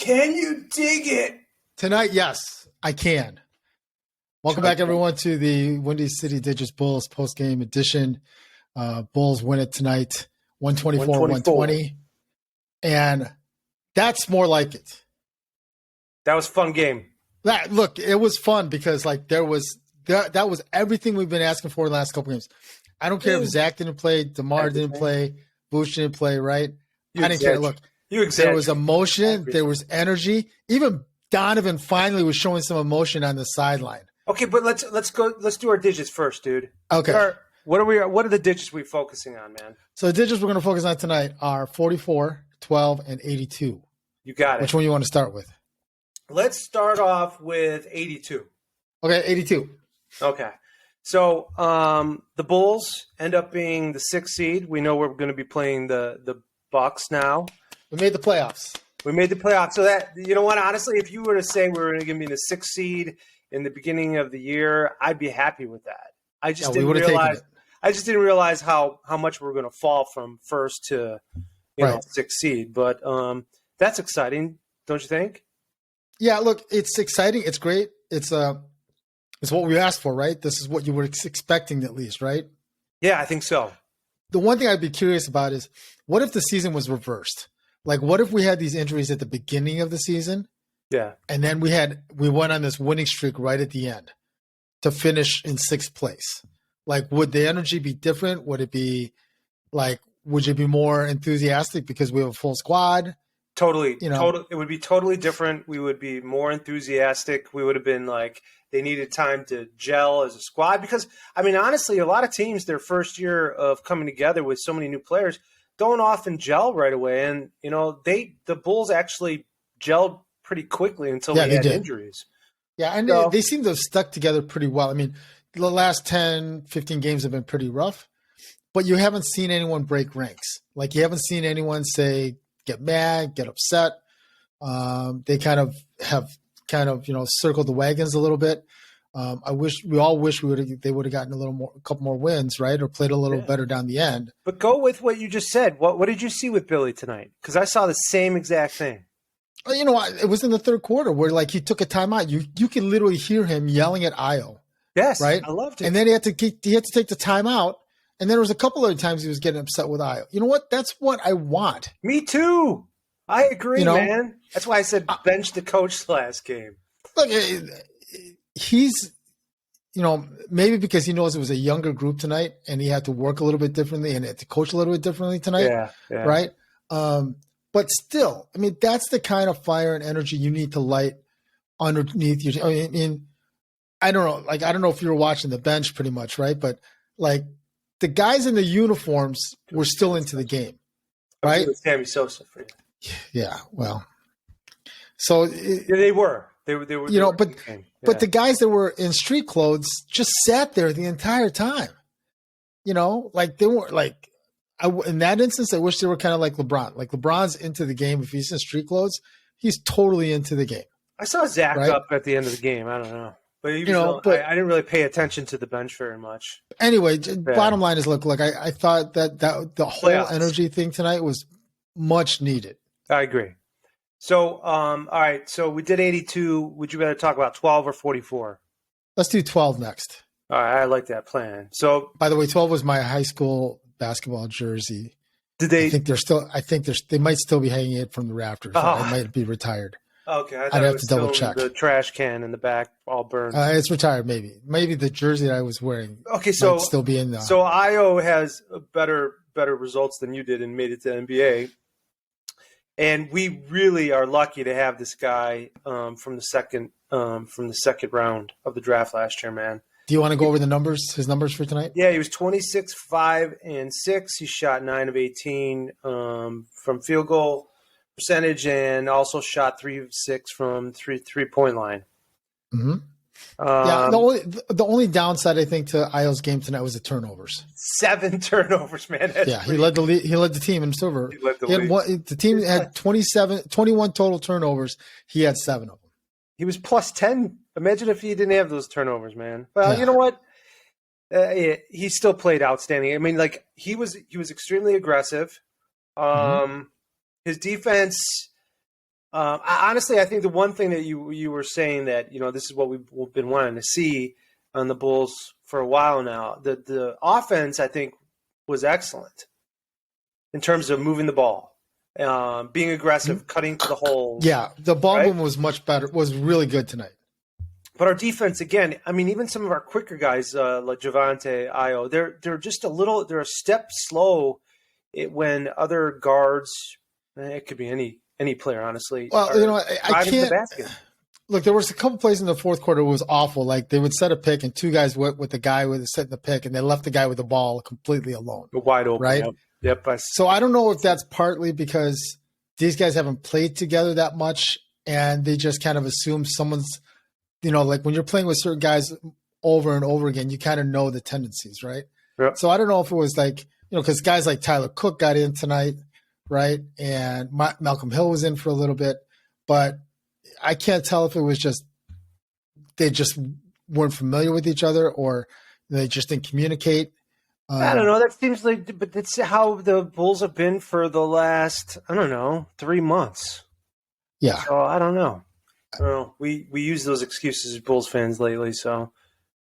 Can you dig it? Tonight, yes, I can. Welcome back, everyone, to the Windy City Digits Bulls post-game edition. Bulls win it tonight, 124-120. And that's more like it. That was a fun game. Look, it was fun because that was everything we've been asking for the last couple games. I don't care if Zach didn't play, DeMar didn't play, Bush didn't play, right? I didn't care. Look, there was emotion, there was energy. Even Donovan finally was showing some emotion on the sideline. Okay, but let's go. Let's do our digits first, dude. Okay. What are the digits we're focusing on, man? So the digits we're going to focus on tonight are 44, 12, and 82. You got it. Which one you want to start with? Let's start off with 82. Okay, 82. Okay. So the Bulls end up being the 6th seed. We know we're going to be playing the Bucks now. We made the playoffs. So that, you know what, honestly, if you were to say we were going to be in the 6th seed in the beginning of the year, I'd be happy with that. I just didn't realize how much we were going to fall from first to 6th seed. But that's exciting, don't you think? Yeah, look, it's exciting. It's great. It's what we asked for, right? This is what you were expecting at least, right? Yeah, I think so. The one thing I'd be curious about is, what if the season was reversed? Like, what if we had these injuries at the beginning of the season? Yeah. And then we went on this winning streak right at the end to finish in 6th place. Like, would the energy be different? Would it be like, would you be more enthusiastic because we have a full squad? Totally. It would be totally different. We would be more enthusiastic. We would have been like, they needed time to gel as a squad because, I mean, honestly, a lot of teams, their first year of coming together with so many new players, don't often gel right away. And, the Bulls actually gelled pretty quickly until they had injuries. Yeah, and they seem to have stuck together pretty well. I mean, the last 10, 15 games have been pretty rough, but you haven't seen anyone break ranks. Like, you haven't seen anyone say, get mad, get upset. They kind of have circled the wagons a little bit. We all wish they would have gotten a couple more wins, right? Or played a little better down the end. But go with what you just said. What did you see with Billy tonight? Because I saw the same exact thing. It was in the third quarter where he took a timeout. You can literally hear him yelling at Ayo. Yes, right. I loved it. And then he had to take the timeout. And then there was a couple other times he was getting upset with Ayo. You know what? That's what I want. Me too. I agree, man. That's why I said bench the coach last game. Look, he's, maybe because he knows it was a younger group tonight and he had to work a little bit differently and had to coach a little bit differently tonight. Yeah. Right. But still, I mean, that's the kind of fire and energy you need to light underneath your. I mean, I don't know. Like, I don't know if you were watching the bench pretty much, right? But like, the guys in the uniforms were still into the game, right? Sammy Sosa for you. Yeah, well, so they were. They were. But the guys that were in street clothes just sat there the entire time. Like they weren't like. In that instance, I wish they were kind of like LeBron. Like, LeBron's into the game. If he's in street clothes, he's totally into the game. I saw Zach up at the end of the game. I don't know. But, I didn't really pay attention to the bench very much. Anyway, bottom line is, look, I thought that the whole energy thing tonight was much needed. I agree. So, all right. So we did 82. Would you rather talk about 12 or 44? Let's do 12 next. All right. I like that plan. So, by the way, 12 was my high school basketball jersey. Did they? I think they might still be hanging it from the rafters. It might be retired. Okay, I'd have to double check. The trash can in the back, all burned. It's retired, maybe the jersey that I was wearing. Okay, so might still be in there. So Ayo has better results than you did and made it to NBA, and we really are lucky to have this guy from the second round of the draft last year, man. Do you want to go over his numbers for tonight? Yeah, he was 26, 5, and 6. He shot 9 of 18 from field goal percentage and also shot 3 of 6 from three-point line. Mm-hmm. The only downside, I think, to Ayo's game tonight was the turnovers. 7 turnovers, man. He led the team in silver. The team had 21 total turnovers. He had 7 of them. He was plus 10. Imagine if he didn't have those turnovers, man. Well, You know what? He still played outstanding. I mean, like, he was extremely aggressive. His defense Honestly, I think the one thing that you were saying that this is what we've been wanting to see on the Bulls for a while now. The offense, I think, was excellent in terms of moving the ball, being aggressive, cutting to the holes. Yeah, the ball right? movement was much better. Was really good tonight. But our defense, again, I mean, even some of our quicker guys like Javante, Ayo, they're just they're a step slow when other guards. It could be any player, honestly. Well, I can't. The basket. Look, there was a couple plays in the fourth quarter where it was awful. Like they would set a pick and two guys with the guy with setting the pick, and they left the guy with the ball completely alone, wide open, right? Yep. So I don't know if that's partly because these guys haven't played together that much, and they just kind of assume someone's. Like when you're playing with certain guys over and over again, you kind of know the tendencies, right? Yep. So I don't know if it was like, because guys like Tyler Cook got in tonight, right? And Malcolm Hill was in for a little bit, but I can't tell if it was just they just weren't familiar with each other or they just didn't communicate. I don't know. That seems like, but that's how the Bulls have been for the last, 3 months. Yeah. So I don't know. We use those excuses as Bulls fans lately, so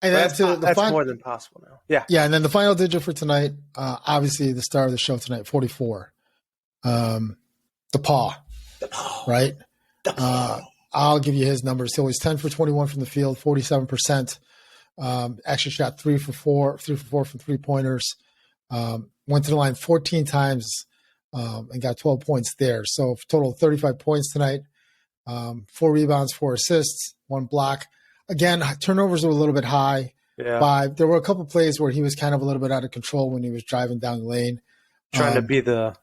and that's more than possible now. Yeah. Yeah, and then the final digit for tonight, obviously the star of the show tonight, 44. The paw. Right? The paw. I'll give you his numbers. So he's 10 for 21 from the field, 47%. Actually shot 3 for 4 from three-pointers. Went to the line 14 times and got 12 points there. So total 35 points tonight. 4 rebounds, 4 assists, 1 block. Again, turnovers were a little bit high. Yeah. 5. There were a couple plays where he was kind of a little bit out of control when he was driving down the lane, trying to be the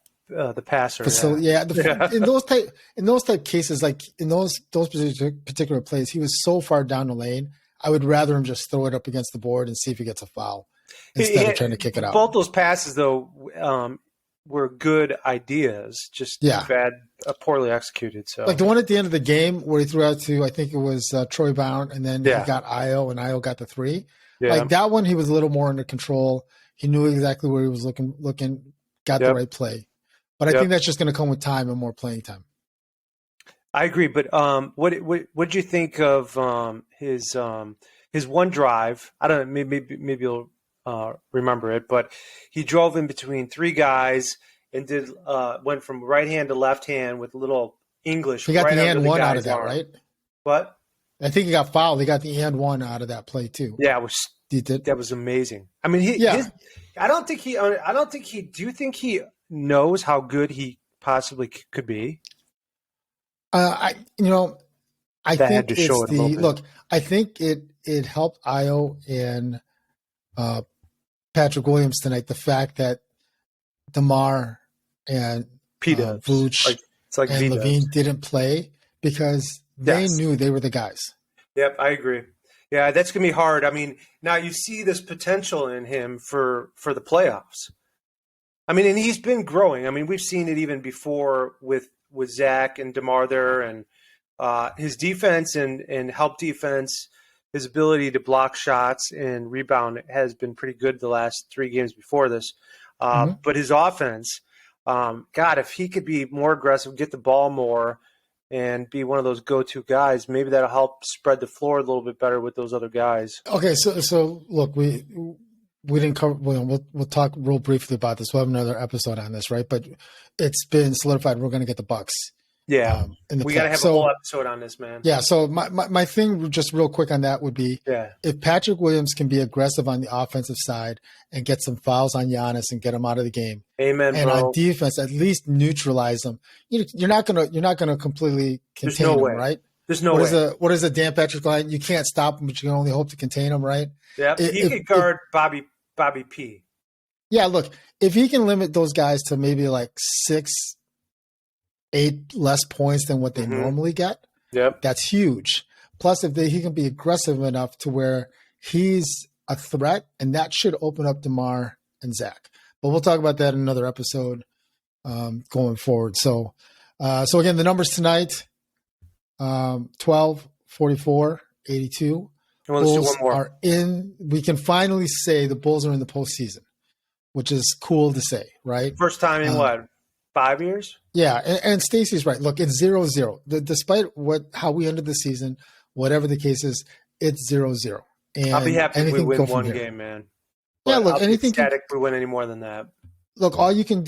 passer. In those type cases, like in those particular plays, he was so far down the lane. I would rather him just throw it up against the board and see if he gets a foul instead of trying to kick it out. Both those passes, though, were good ideas, just poorly executed. So, like the one at the end of the game where he threw out to, I think it was Troy Brown, and then he got Ayo, and Ayo got the 3. Yeah. Like that one, he was a little more under control. He knew exactly where he was looking, got the right play. But I think that's just going to come with time and more playing time. I agree, but what did you think of his one drive? I don't know, maybe you'll remember it, but he drove in between 3 guys and went from right hand to left hand with a little English. He got right the and one out of that, arm. right? What? I think he got fouled. He got the and one out of that play too. Yeah, that was amazing. I mean, I don't think he. Do you think he knows how good he possibly could be? I think it's look. I think it helped Ayo and Patrick Williams tonight. The fact that DeMar and Vooch and Levine didn't play because they knew they were the guys. Yep, I agree. Yeah, that's going to be hard. I mean, now you see this potential in him for the playoffs. I mean, and he's been growing. I mean, we've seen it even before with Zach and DeMar there, and his defense and help defense, his ability to block shots and rebound has been pretty good the last 3 games before this. But his offense, God, if he could be more aggressive, get the ball more, and be one of those go-to guys, maybe that'll help spread the floor a little bit better with those other guys. Okay, so look, we didn't cover. We'll talk real briefly about this. We'll have another episode on this, right? But it's been solidified. We're going to get the Bucks. Yeah, we got to have a whole episode on this, man. Yeah, so my thing, just real quick on that, would be if Patrick Williams can be aggressive on the offensive side and get some fouls on Giannis and get him out of the game. Amen, and bro. on defense, at least neutralize him. You're not gonna completely contain him, right? There's no way. What is a Dan Patrick line? You can't stop him, but you can only hope to contain him, right? Yeah, he could guard Bobby P. Yeah, look, if he can limit those guys to maybe like 6, 8 less points than what they normally get, that's huge. Plus, if he can be aggressive enough to where he's a threat, and that should open up DeMar and Zach. But we'll talk about that in another episode going forward. So again, the numbers tonight, 12, 44, 82. Well, let's do Bulls one more. are in. We can finally say the Bulls are in the postseason, which is cool to say, right? First time in 5 years? Yeah, and Stacey's right. Look, it's 0-0. Despite how we ended the season, whatever the case is, it's 0-0. And I'll be happy if we anything go win from one here. game, man. Yeah, But look, I'll be anything can ecstatic if we win any more than that. look. All you can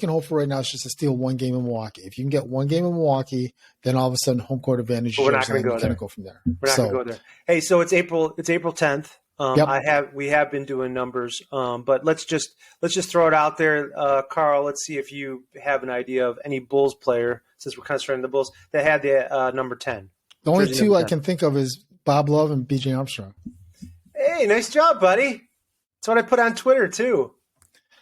hope for right now is just to steal one game in Milwaukee. If you can get one game in Milwaukee, then all of a sudden home court advantage. But we're not going to go go there. Go from there. We're not going to go there. Hey, so it's April 10th. Yep. We have been doing numbers, but let's just throw it out there, Carl. Let's see if you have an idea of any Bulls player, since we're kind of starting the Bulls, that had the number 10. The only Jersey two I 10. can think of is Bob Love and B.J. Armstrong. Hey, nice job, buddy. That's what I put on Twitter too.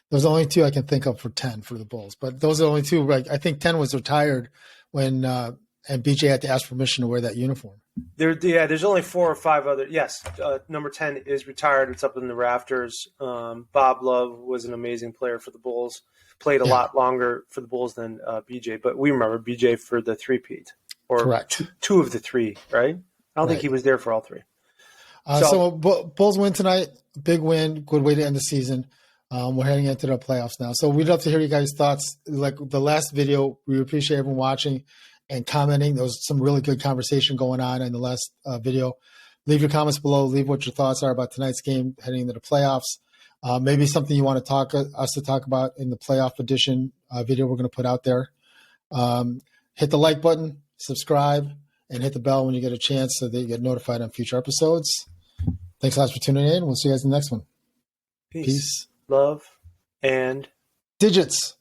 Those are the only two I can think of for 10 for the Bulls. But those are the only two. Like, I think 10 was retired when and BJ had to ask permission to wear that uniform. There's only 4 or 5 other. Yes, number 10 is retired. It's up in the rafters. Bob Love was an amazing player for the Bulls. Played a lot longer for the Bulls than BJ, but we remember BJ for the three-peat. Or correct. Two of the 3, right? I don't think he was there for all 3. So Bulls win tonight. Big win. Good way to end the season. We're heading into the playoffs now. So we'd love to hear you guys' thoughts. Like the last video, we appreciate everyone watching and commenting. There was some really good conversation going on in the last video. Leave your comments below. Leave what your thoughts are about tonight's game heading into the playoffs. Maybe something you want to us to talk about in the playoff edition video we're going to put out there. Hit the like button, subscribe, and hit the bell when you get a chance so that you get notified on future episodes. Thanks a lot for tuning in. We'll see you guys in the next one. Peace. Love and digits.